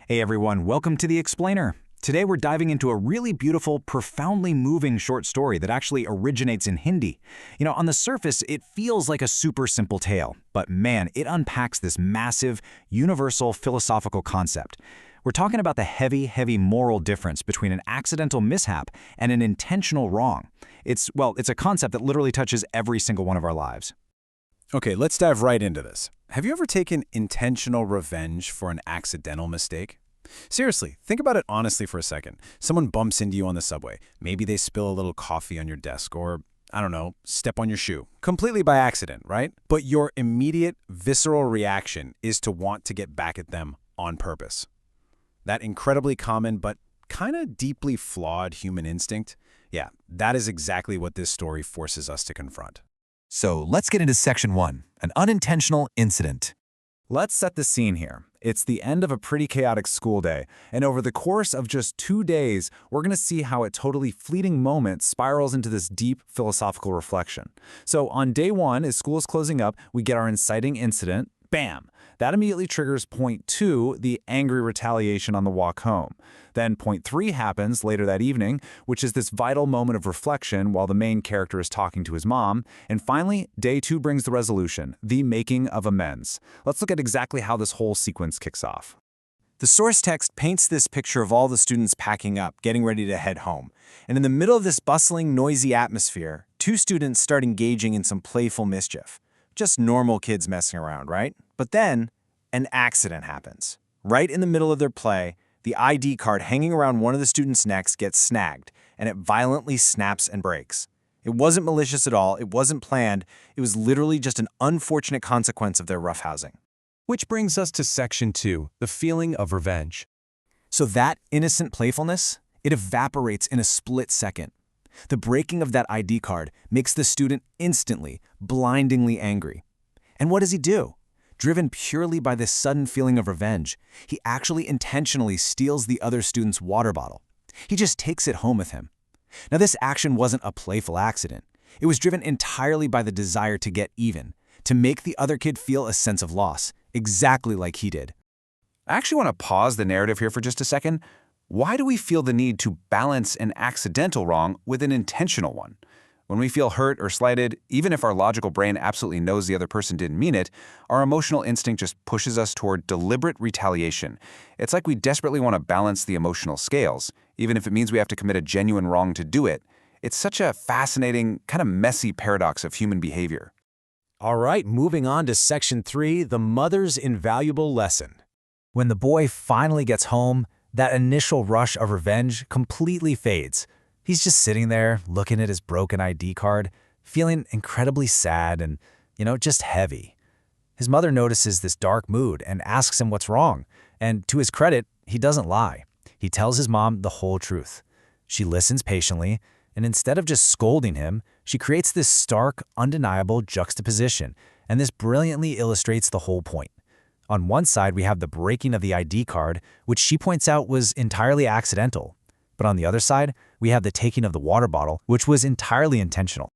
Hey everyone, welcome to The Explainer. Today we're diving into a really beautiful, profoundly moving short story that actually originates in Hindi. On the surface, it feels like a super simple tale, but man, it unpacks this massive, universal philosophical concept. We're talking about the heavy moral difference between an accidental mishap and an intentional wrong. It's a concept that literally touches every single one of our lives. Okay, let's dive right into this. Have you ever taken intentional revenge for an accidental mistake? Seriously, think about it honestly for a second. Someone bumps into you on the subway. Maybe they spill a little coffee on your desk or, I don't know, step on your shoe. Completely by accident, right? But your immediate, visceral reaction is to want to get back at them on purpose. That incredibly common but kind of deeply flawed human instinct, yeah, that is exactly what this story forces us to confront. So let's get into Section 1, an unintentional incident. Let's set the scene here. It's the end of a pretty chaotic school day, and over the course of just 2 days, we're going to see how a totally fleeting moment spirals into this deep philosophical reflection. So on day 1, as school is closing up, we get our inciting incident. Bam! That immediately triggers point 2, the angry retaliation on the walk home. Then point 3 happens later that evening, which is this vital moment of reflection while the main character is talking to his mom. And finally, day 2 brings the resolution, the making of amends. Let's look at exactly how this whole sequence kicks off. The source text paints this picture of all the students packing up, getting ready to head home. And in the middle of this bustling, noisy atmosphere, 2 students start engaging in some playful mischief. Just normal kids messing around, right? But then, an accident happens. Right in the middle of their play, the ID card hanging around one of the students' necks gets snagged, and it violently snaps and breaks. It wasn't malicious at all, it wasn't planned, it was literally just an unfortunate consequence of their roughhousing. Which brings us to Section 2, the feeling of revenge. So that innocent playfulness, it evaporates in a split second. The breaking of that ID card makes the student instantly, blindingly angry. And what does he do? Driven purely by this sudden feeling of revenge, he actually intentionally steals the other student's water bottle. He just takes it home with him. Now, this action wasn't a playful accident. It was driven entirely by the desire to get even, to make the other kid feel a sense of loss, exactly like he did. I actually want to pause the narrative here for just a second. Why do we feel the need to balance an accidental wrong with an intentional one? When we feel hurt or slighted, even if our logical brain absolutely knows the other person didn't mean it, our emotional instinct just pushes us toward deliberate retaliation. It's like we desperately want to balance the emotional scales, even if it means we have to commit a genuine wrong to do it. It's such a fascinating, kind of messy paradox of human behavior. All right, moving on to Section 3, the mother's invaluable lesson. When the boy finally gets home, that initial rush of revenge completely fades. He's just sitting there, looking at his broken ID card, feeling incredibly sad and, just heavy. His mother notices this dark mood and asks him what's wrong. And to his credit, he doesn't lie. He tells his mom the whole truth. She listens patiently, and instead of just scolding him, she creates this stark, undeniable juxtaposition, and this brilliantly illustrates the whole point. On one side, we have the breaking of the ID card, which she points out was entirely accidental. But on the other side, we have the taking of the water bottle, which was entirely intentional.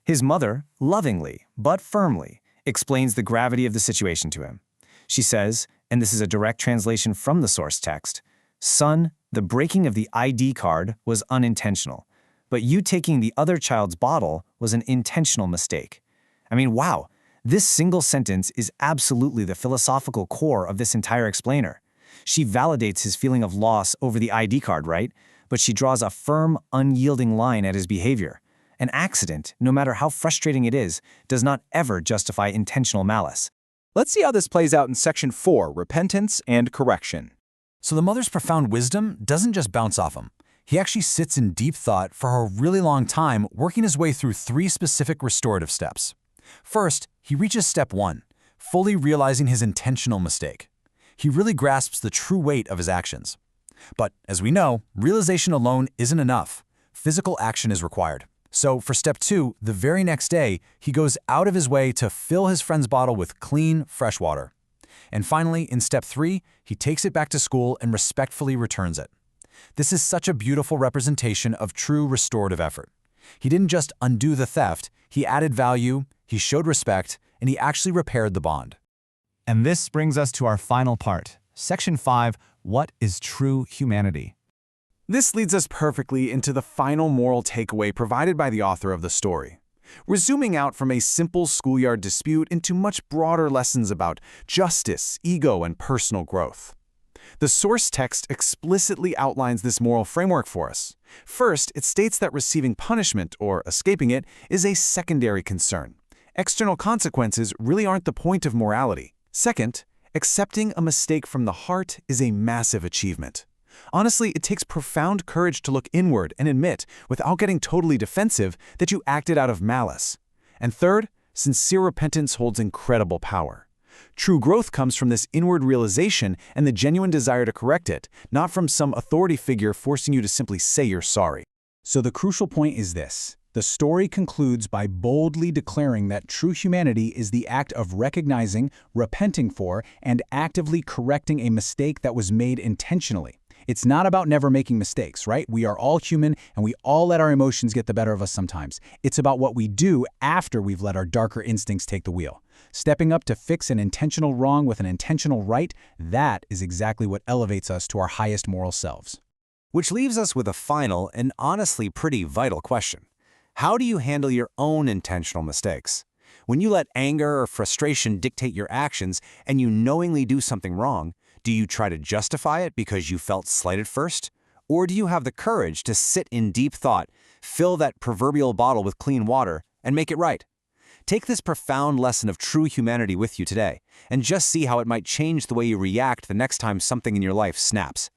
His mother, lovingly but firmly, explains the gravity of the situation to him. She says, and this is a direct translation from the source text, "Son, the breaking of the ID card was unintentional, but you taking the other child's bottle was an intentional mistake." I mean, wow, this single sentence is absolutely the philosophical core of this entire explainer. She validates his feeling of loss over the ID card, right? But she draws a firm, unyielding line at his behavior. An accident, no matter how frustrating it is, does not ever justify intentional malice. Let's see how this plays out in Section 4, repentance and correction. So the mother's profound wisdom doesn't just bounce off him. He actually sits in deep thought for a really long time, working his way through 3 specific restorative steps. First, he reaches step 1, fully realizing his intentional mistake. He really grasps the true weight of his actions. But as we know, realization alone isn't enough. Physical action is required. So for step 2, the very next day, he goes out of his way to fill his friend's bottle with clean, fresh water. And finally, in step 3, he takes it back to school and respectfully returns it. This is such a beautiful representation of true restorative effort. He didn't just undo the theft, he added value, he showed respect, and he actually repaired the bond. And this brings us to our final part, Section 5, What is true humanity? This leads us perfectly into the final moral takeaway provided by the author of the story. We're zooming out from a simple schoolyard dispute into much broader lessons about justice, ego, and personal growth. The source text explicitly outlines this moral framework for us. First, it states that receiving punishment, or escaping it, is a secondary concern. External consequences really aren't the point of morality. Second, accepting a mistake from the heart is a massive achievement. Honestly, it takes profound courage to look inward and admit, without getting totally defensive, that you acted out of malice. And third, sincere repentance holds incredible power. True growth comes from this inward realization and the genuine desire to correct it, not from some authority figure forcing you to simply say you're sorry. So the crucial point is this. The story concludes by boldly declaring that true humanity is the act of recognizing, repenting for, and actively correcting a mistake that was made intentionally. It's not about never making mistakes, right? We are all human, and we all let our emotions get the better of us sometimes. It's about what we do after we've let our darker instincts take the wheel. Stepping up to fix an intentional wrong with an intentional right, that is exactly what elevates us to our highest moral selves. Which leaves us with a final and honestly pretty vital question. How do you handle your own intentional mistakes? When you let anger or frustration dictate your actions and you knowingly do something wrong, do you try to justify it because you felt slighted first? Or do you have the courage to sit in deep thought, fill that proverbial bottle with clean water, and make it right? Take this profound lesson of true humanity with you today, and just see how it might change the way you react the next time something in your life snaps.